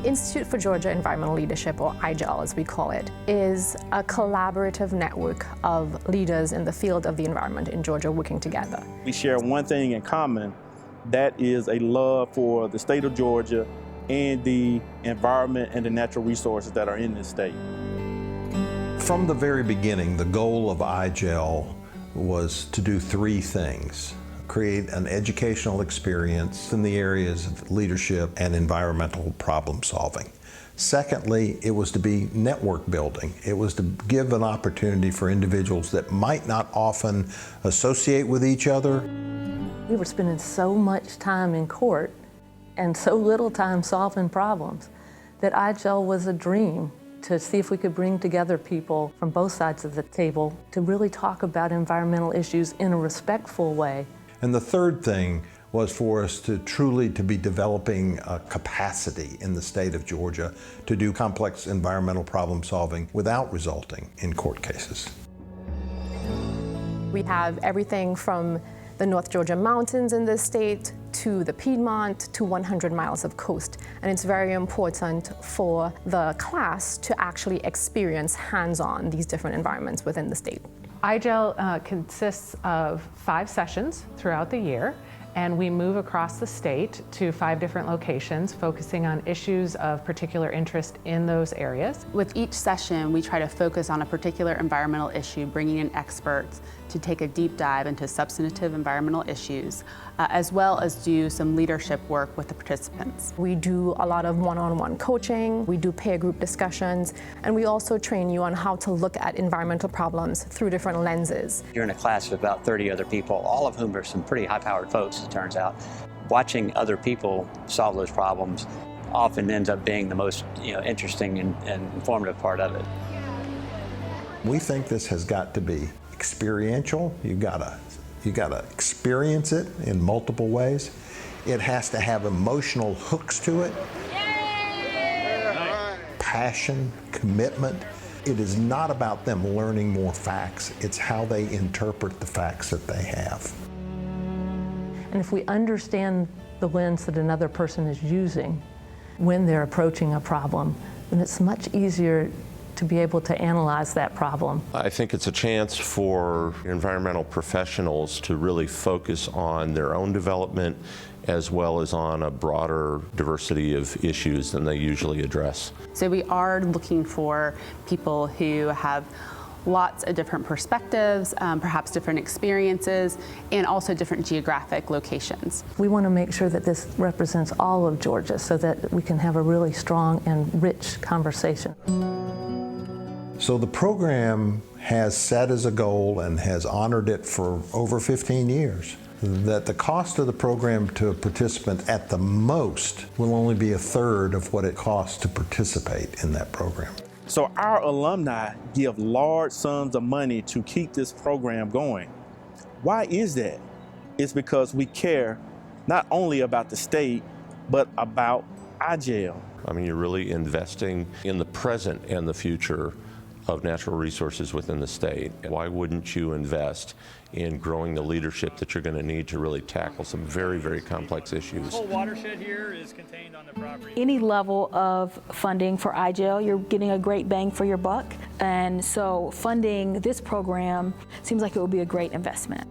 The Institute for Georgia Environmental Leadership, or IGEL as we call it, is a collaborative network of leaders in the field of the environment in Georgia working together. We share one thing in common, that is a love for the state of Georgia and the environment and the natural resources that are in this state. From the very beginning, the goal of IGEL was to do three things: create an educational experience in the areas of leadership and environmental problem solving. Secondly, it was to be network building. It was to give an opportunity for individuals that might not often associate with each other. We were spending so much time in court and so little time solving problems that IGEL was a dream, to see if we could bring together people from both sides of the table to really talk about environmental issues in a respectful way. And the third thing was for us to truly be developing a capacity in the state of Georgia to do complex environmental problem solving without resulting in court cases. We have everything from the North Georgia mountains in this state to the Piedmont to 100 miles of coast. And it's very important for the class to actually experience hands-on these different environments within the state. IGEL consists of 5 sessions throughout the year, and we move across the state to 5 different locations, focusing on issues of particular interest in those areas. With each session, we try to focus on a particular environmental issue, bringing in experts to take a deep dive into substantive environmental issues, as well as do some leadership work with the participants. We do a lot of one-on-one coaching, we do peer group discussions, and we also train you on how to look at environmental problems through different lenses. You're in a class of about 30 other people, all of whom are some pretty high-powered folks, it turns out. Watching other people solve those problems often ends up being the most interesting and informative part of it. We think this has got to be experiential. You gotta experience it in multiple ways. It has to have emotional hooks to it. Passion, commitment. It is not about them learning more facts. It's how they interpret the facts that they have. And if we understand the lens that another person is using when they're approaching a problem, then it's much easier to be able to analyze that problem. I think it's a chance for environmental professionals to really focus on their own development as well as on a broader diversity of issues than they usually address. So we are looking for people who have lots of different perspectives, perhaps different experiences, and also different geographic locations. We want to make sure that this represents all of Georgia so that we can have a really strong and rich conversation. So the program has set as a goal and has honored it for over 15 years that the cost of the program to a participant at the most will only be 1/3 of what it costs to participate in that program. So our alumni give large sums of money to keep this program going. Why is that? It's because we care not only about the state, but about IGEL. I mean, you're really investing in the present and the future of natural resources within the state. Why wouldn't you invest in growing the leadership that you're going to need to really tackle some very, very complex issues? The whole watershed here is contained on the property. Any level of funding for IGEL, you're getting a great bang for your buck. And so funding this program seems like it would be a great investment.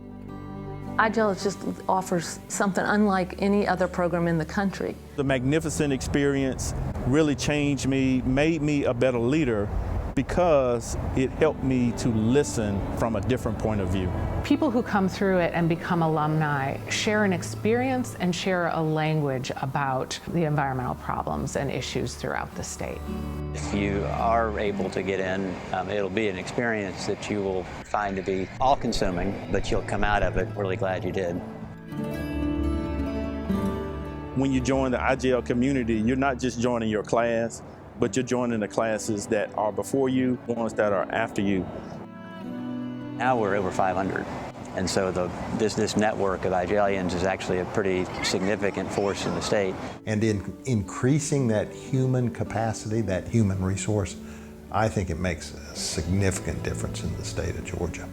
IGEL just offers something unlike any other program in the country. The magnificent experience really changed me, made me a better leader, because it helped me to listen from a different point of view. People who come through it and become alumni share an experience and share a language about the environmental problems and issues throughout the state. If you are able to get in, it'll be an experience that you will find to be all-consuming, but you'll come out of it really glad you did. When you join the IGEL community, you're not just joining your class, but you're joining the classes that are before you, the ones that are after you. Now we're over 500, and so this network of IGELians is actually a pretty significant force in the state. And in increasing that human capacity, that human resource, I think it makes a significant difference in the state of Georgia.